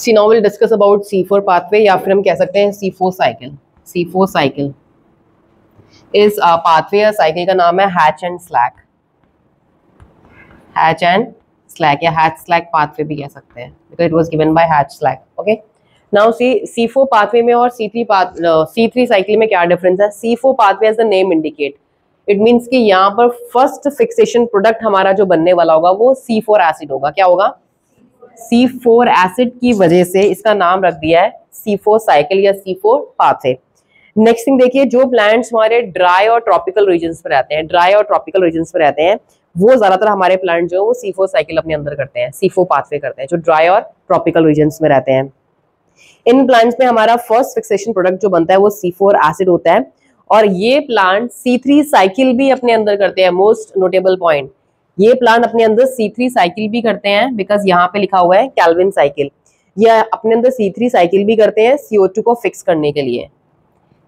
C now will discuss about C4 pathway, या फिर हम कह सकते हैं C4 साइकिल। C4 साइकिल इस पाथवे या साइकिल का नाम है Hatch and Slack. Hatch and Slack या हैच स्लैक पाथवे भी कह सकते हैं, because it was given by Hatch Slack. Okay, now see C4 pathway में और C3 साइकिल में क्या डिफरेंस है। C4 pathway as the name indicate, it means कि यहाँ पर फर्स्ट फिक्सेशन प्रोडक्ट हमारा जो बनने वाला होगा वो C4 एसिड होगा। क्या होगा? C4 एसिड की वजह से इसका नाम रख दिया है C4 साइकिल या C4 पाथवे। नेक्स्ट थिंग देखिए, जो प्लांट्स हमारे ड्राई और ट्रॉपिकल रीजन्स में रहते हैं, ड्राई और ट्रॉपिकल रीजन्स में रहते हैं, वो ज्यादातर हमारे प्लांट जो है वो C4 साइकिल अपने अंदर करते हैं, C4 पाथवे करते हैं, जो ड्राई और ट्रॉपिकल रीजन्स में रहते हैं। इन प्लांट्स में हमारा फर्स्ट फिक्सेशन प्रोडक्ट जो बनता है वो C4 एसिड होता है, और ये प्लांट C3 साइकिल भी अपने अंदर करते हैं। मोस्ट नोटेबल पॉइंट, ये प्लांट अपने अंदर C3 साइकिल भी करते हैं, बिकॉज यहाँ पे लिखा हुआ है कैल्विन साइकिल। ये अपने अंदर C3 साइकिल भी करते हैं CO2 को फिक्स करने के लिए।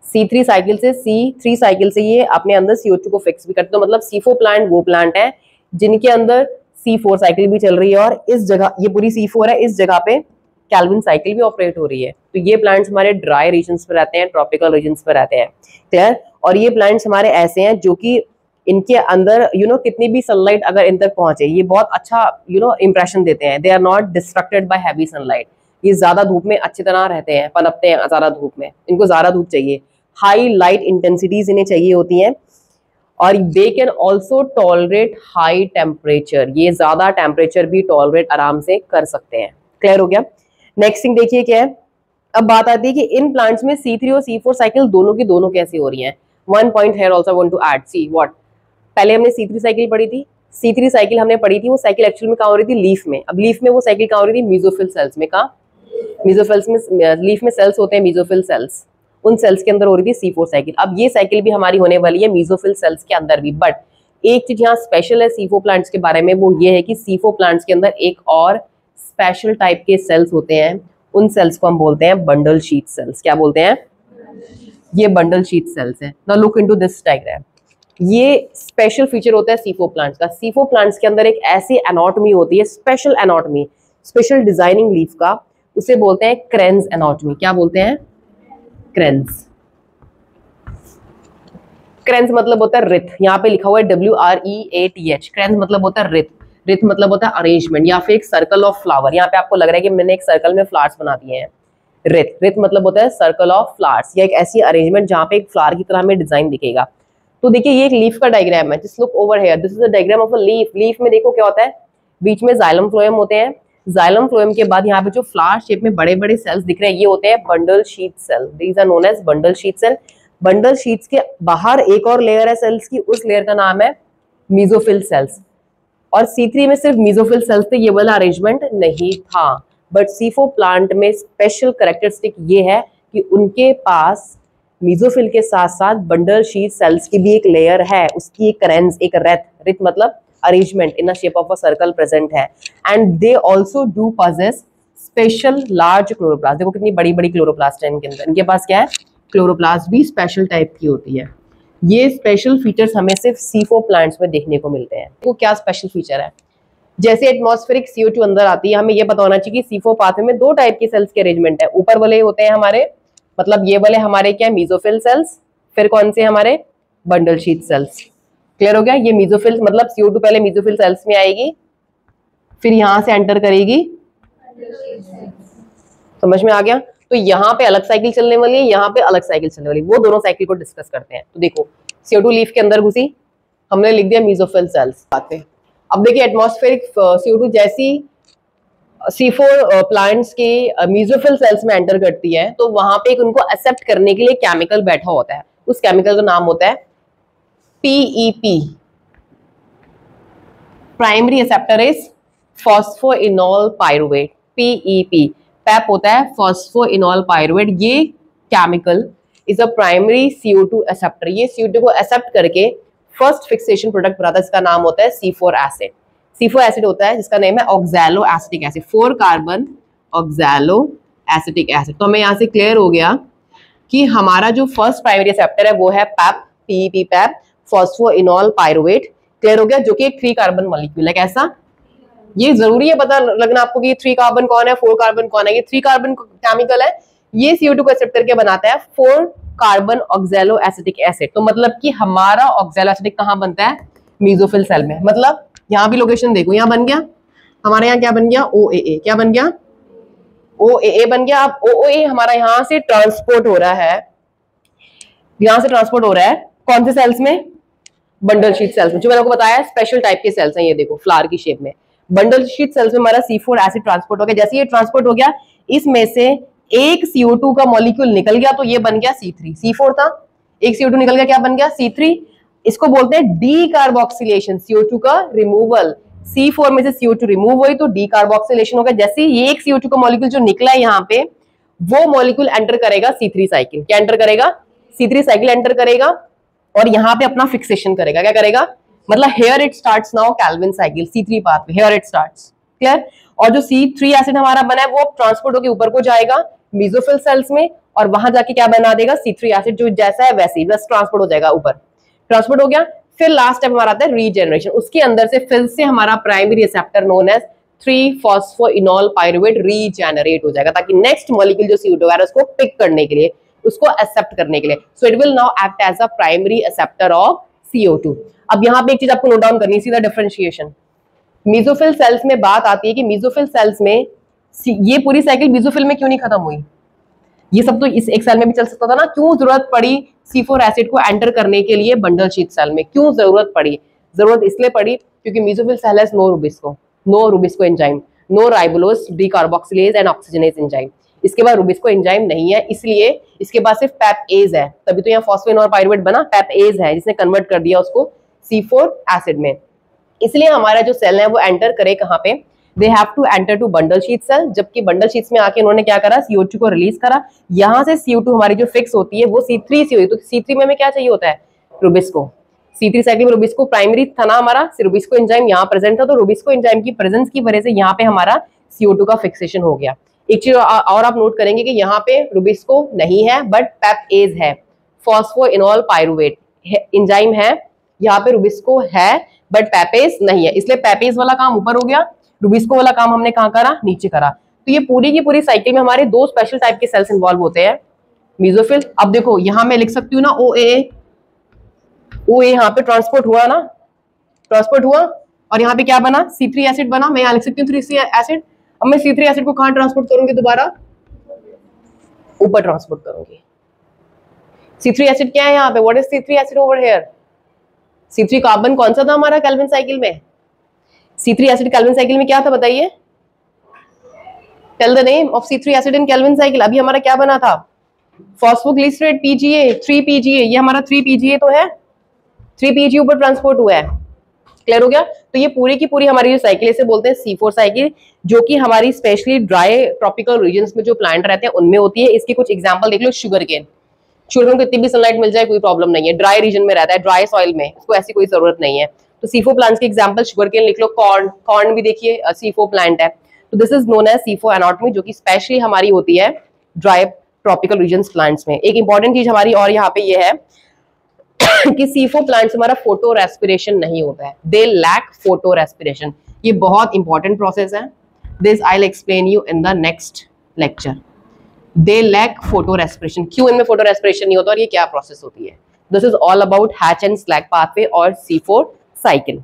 C3 साइकिल से ये अपने अंदर CO2 को फिक्स भी करते हैं। मतलब C4 प्लांट वो प्लांट है जिनके अंदर C4 साइकिल भी चल रही है, और इस जगह ये पूरी C4 है, इस जगह पे कैल्विन साइकिल भी ऑपरेट हो रही है। तो ये प्लांट्स हमारे ड्राई रीजन्स पे रहते हैं, ट्रॉपिकल रीजन्स पे रहते हैं। क्लियर? और ये प्लांट्स हमारे ऐसे हैं जो कि इनके अंदर कितनी भी सनलाइट अगर इन तक पहुंचे, ये बहुत अच्छा इंप्रेशन देते हैं। They are not distracted by heavy sunlight. ये ज्यादा धूप में अच्छी तरह रहते हैं, पनपते हैं ज्यादा धूप में, इनको ज्यादा धूप चाहिए, हाई लाइट इंटेंसिटीज इन्हें चाहिए होती हैं, और they can also tolerate high temperature. ये ज्यादा टेम्परेचर भी टॉलरेट आराम से कर सकते हैं। क्लियर हो गया? नेक्स्ट थिंग देखिए क्या है। अब बात आती है कि इन प्लांट्स में C3 और C4 साइकिल दोनों की दोनों कैसी हो रही हैं। One point here also want to add, see what, पहले हमने C3 साइकिल पढ़ी थी, C3 साइकिल हमने पढ़ी थी, वो साइकिल एक्चुअल में कहाँ हो रही थी? लीफ में। अब लीफ में वो साइकिल कहाँ हो रही थी? मीजोफिल सेल्स में। कहाँ? मीजोफिल्स में, लीफ में सेल्स होते हैं मीजोफिल सेल्स, उन सेल्स के अंदर हो रही थी C4 साइकिल। अब ये साइकिल भी हमारी होने वाली है मीजोफिल सेल्स के अंदर भी। बट एक चीज यहाँ स्पेशल है C4 प्लांट्स के बारे में, वो ये है कि C4 प्लांट्स के अंदर एक और स्पेशल टाइप के सेल्स होते हैं, उन सेल्स को हम बोलते हैं बंडल शीट सेल्स। क्या बोलते हैं? ये बंडल शीट सेल्स है। Now look into this diagram. ये स्पेशल फीचर होता है C4 प्लांट्स का। C4 प्लांट्स के अंदर एक ऐसी एनाटॉमी होती है, special anatomy, special designing leaf का, उसे बोलते हैं क्रेन्स एनाटॉमी। क्या बोलते हैं? क्रेन्स। क्रेन्स मतलब होता है रिथ, यहाँ पे लिखा हुआ है WREATH। क्रेन्स मतलब होता है रिथ, रिथ मतलब होता है अरेंजमेंट, या फिर एक सर्कल ऑफ फ्लावर। यहाँ पे आपको लग रहा है कि मैंने एक सर्कल में फ्लावर्स बना दिए हैं। रिथ, रिथ मतलब होता है सर्कल ऑफ फ्लावर्स, या एक ऐसी अरेंजमेंट जहाँ पे एक फ्लावर की तरह हमें डिजाइन दिखेगा। तो देखिए ये एक लीफ का डायग्राम है। Just look over here, this is the diagram of a leaf. Leaf में देखो क्या होता है, बीच में जाइलम फ्लोएम होते हैं। जाइलम फ्लोएम के बाद यहाँ पे जो फ्लावर शेप में बड़े बड़े सेल्स दिख रहे हैं, ये होते हैं bundle sheath cell. These are known as bundle sheath cell. Bundle sheaths के बाहर एक और लेयर है सेल्स की, उस लेयर का नाम है मीजोफिल सेल्स। और C3 में सिर्फ मीजोफिल सेल्स थे, ये वाला अरेंजमेंट नहीं था। बट C4 प्लांट में स्पेशल कैरेक्टरिस्टिक ये है कि उनके पास मीजोफिल के साथ साथ बंडल शीट सेल्स की भी एक लेयर है, उसकी एक करेंस, एक रेथ, रिथ मतलब arrangement in the shape of a circle present है। And they also do possess special large chloroplast. देखो कितनी बड़ी बड़ी क्लोरोप्लास्ट है इनके अंदर। इनके पास क्या है? क्लोरोप्लास्ट भी स्पेशल टाइप की होती है। ये स्पेशल फीचर्स हमें सिर्फ C4 प्लांट्स में देखने को मिलते हैं। वो क्या स्पेशल फीचर है? जैसे एटमॉस्फेरिक CO2 अंदर आती है, हमें ये पता होना चाहिए कि C4 पाथवे में दो टाइप की सेल्स के अरेंजमेंट है। ऊपर वाले होते हैं हमारे, मतलब ये वाले हमारे क्या, मीजोफिल सेल्स। फिर कौन से हमारे? Bundle sheath cells. क्लियर हो गया? ये मीजोफिल मतलब CO2 पहले मीजोफिल सेल्स में आएगी, फिर यहां से एंटर करेगी, समझ में आ गया? तो यहाँ पे अलग साइकिल चलने वाली है, यहाँ पे अलग साइकिल चलने वाली है। वो दोनों साइकिल को डिस्कस करते हैं। तो देखो CO2 लीफ के अंदर घुसी, हमने लिख दिया मीजोफिल सेल्स। अब देखिए एटमॉस्फेरिक CO2 जैसी C4 प्लांट्स के मीजोफिल सेल्स में एंटर करती है, तो वहां पे एक उनको एक्सेप्ट करने के लिए केमिकल बैठा होता है। उस केमिकल का नाम होता है PEP, primary acceptor is phosphoenol pyruvate. PEP PEP होता है फॉस्फोइनोल पायरुवेट। ये chemical is a primary CO2 acceptor. ये CO2 को एक्सेप्ट करके फर्स्ट फिक्सेशन प्रोडक्ट बनाता है, इसका नाम होता है C4 एसिड। C4 एसिड होता है जिसका नेम है oxalo acetic acid, 4 carbon oxalo acetic acid. तो हमें यहाँ से क्लियर हो गया कि हमारा जो फर्स्ट प्राइमरी एक्सेप्टर है वो है PEP, PEP PEP, phosphoenol pyruvate. Clear हो गया? जो कि एक 3 कार्बन मॉलिक्यूल है। कैसा? ये जरूरी है पता लगना आपको कि 3 कार्बन कौन है, 4 कार्बन कौन है। ये 3 कार्बन केमिकल है, ये CO2 को एक्सेप्ट करके बनाता है 4 कार्बन ऑक्सैलो एसिटिक एसिड। तो मतलब कि हमारा ऑक्सैलो एसिटिक कहाँ बनता है, मेसोफिल सेल में। मतलब यहाँ भी लोकेशन देखो, यहाँ बन गया हमारे, यहाँ क्या बन गया, OAA। क्या बन गया, OAA बन गया। अब OAA हमारा यहाँ से ट्रांसपोर्ट हो रहा है, यहाँ से ट्रांसपोर्ट हो रहा है कौन से सेल्स में, बंडल शीट सेल्स में। जो मैंने आपको बताया स्पेशल टाइप के सेल्स हैं, ये देखो फ्लावर की शेप में। बंडल शीट सेल्स में हमारा C4 एसिड ट्रांसपोर्ट हो गया। जैसे ये ट्रांसपोर्ट हो गया, इसमें से एक CO2 का मॉलिक्यूल निकल गया, तो ये बन गया C3। C4 था, एक CO2 निकल गया, क्या बन गया, C3। इसको बोलते हैं डी कार्बोक्सिलेशन, CO2 का रिमूवल। C4 में से CO2 रिमूव हुई तो डी कार्बोक्सिलेशन हो गया। जैसे ये एक CO2 का मॉलिक्यूल जो निकला है यहाँ पे, वो मॉलिक्यूल एंटर करेगा C3 साइकिल। क्या एंटर करेगा, C3 साइकिल एंटर करेगा और यहाँ पे अपना फिक्सेशन करेगा। क्या करेगा, मतलब here it starts now Calvin cycle, C3 path में हेयर इट स्टार्ट्स, क्लियर। और जो C3 एसिड हमारा बना है वो ट्रांसपोर्ट होकर ऊपर को जाएगा मेसोफिल सेल्स में, और वहां जाके क्या बना देगा, C3 एसिड जो जैसा है वैसे ही बस ट्रांसपोर्ट हो जाएगा ऊपर, ट्रांसपोर्ट हो गया। फिर लास्ट स्टेप हमारा आता है रीजेनरेशन। उसके अंदर से फिर से हमारा primary receptor known as three phosphoenol pyruvate regenerate हो जाएगा, ताकि नेक्स्ट मॉलिक्यूल जो CO2 है उसको पिक करने के लिए, उसको एक्सेप्ट करने के लिए। So it will now act as a primary acceptor of CO2। अब यहाँ पे एक चीज आपको नोट डाउन करनी है, सीधा डिफरेंशिएशन। मेसोफिल सेल्स में बात आती है कि मेसोफिल सेल्स में ये पूरी साइकिल मेसोफिल में क्यों नहीं खत्म हुई, ये सब तो इस एक सेल में भी चल सकता था ना। क्यों जरूरत पड़ी C4 एसिड को एंटर करने के लिए बंडल शीट सेल में, क्यों जरूरत पड़ी, जरूरत इसलिए पड़ी क्योंकि mesophyll cell has no Rubisco enzyme, no ribulose decarboxylase and oxygenase enzyme. इसके बाद रुबिस्को एंजाइम नहीं है, इसलिए इसके पास सिर्फ पैपेज है, तभी तो यहाँ फॉस्फोइनॉल पायरुवेट बना, पैपेज है जिसने कन्वर्ट कर दिया उसको C4 एसिड में। इसलिए हमारा जो सेल है वो एंटर करे कहाँ पे, they have to enter to bundle sheath cell. जबकि बंडल शीट्स में आके उन्होंने क्या करा, CO2 को रिलीज करा। यहाँ से CO2 हमारी जो फिक्स होती है वो C3 से हुई, तो C3 में हमें क्या चाहिए होता है, रुबिस्को। C3 साइकिल में रुबिस्को प्राइमरी था ना हमारा, रुबिस्को एंजाइम यहाँ प्रेजेंट था, तो रुबिस्को एंजाइम की प्रेजेंस की वजह से यहाँ पे हमारा CO2 का फिक्सेशन हो गया। एक चीज और आप नोट करेंगे कि यहाँ पे रुबिस्को नहीं है बट पैपेज है, फॉस्फोइनॉल पायरुवेट एंजाइम है, यहाँ पे रुबिस्को है बट पैपेज नहीं है, इसलिए पैपेज वाला काम ऊपर हो गया, रुबिस्को वाला काम हमने कहाँ करा, नीचे करा। तो ये पूरी की पूरी साइकिल में हमारे 2 स्पेशल टाइप के सेल्स इन्वॉल्व होते हैं, मेसोफिल। अब देखो यहाँ मैं लिख सकती हूँ ना OA यहाँ पे ट्रांसपोर्ट हुआ ना, ट्रांसपोर्ट हुआ और यहाँ पे क्या बना, C3 एसिड बना। मैं यहाँ लिख सकती हूँ 3C एसिड। अब मैं C3 एसिड को कहाँ ट्रांसपोर्ट करूंगी, दोबारा ऊपर ट्रांसपोर्ट करूंगी। C3 एसिड क्या है यहाँ पे, what is C3 acid over here, C3 carbon कौन सा था हमारा केल्विन साइकिल में, C3 एसिड केल्विन साइकिल में क्या था बताइए, tell the name of C3 acid in Calvin cycle. अभी हमारा क्या बना था, फॉस्फोग्लिसरेट PGA, 3PGA, ये हमारा 3PGA तो है, 3PGA ऊपर ट्रांसपोर्ट हुआ है, क्लियर हो गया। तो ये पूरी की पूरी हमारी जो साइकिल इसे बोलते हैं C4 साइकिल, जो कि हमारी स्पेशली ड्राई ट्रॉपिकल रीजन्स में जो प्लांट रहते हैं उनमें होती है। इसकी कुछ एग्जांपल देख लो, शुगर केन, शुगर केन को इतनी भी सनलाइट मिल जाए कोई प्रॉब्लम नहीं है, ड्राई रीजन में रहता है, ड्राई सॉइल में, इसको ऐसी कोई जरूरत नहीं है। तो C4 प्लांट्स के एग्जांपल शुगर केन लिख लो, कॉर्न भी देखिए C4 प्लांट है। तो this is known as C4 anatomy, जो कि स्पेशली हमारी होती है ड्राई ट्रॉपिकल रीजन्स प्लांट्स में। एक इंपॉर्टेंट चीज हमारी और यहाँ पे ये है कि C4 प्लांट्स हमारा फोटो रेस्पिरेशन नहीं होता है, दे लैक फोटो रेस्पिरेशन। ये बहुत इंपॉर्टेंट प्रोसेस है, this I will explain you in the next lecture. They lack photorespiration, क्यों इनमें फोटो रेस्पिरेशन नहीं होता और ये क्या प्रोसेस होती है। This is all about hatch and slag pathway और C4 साइकिल।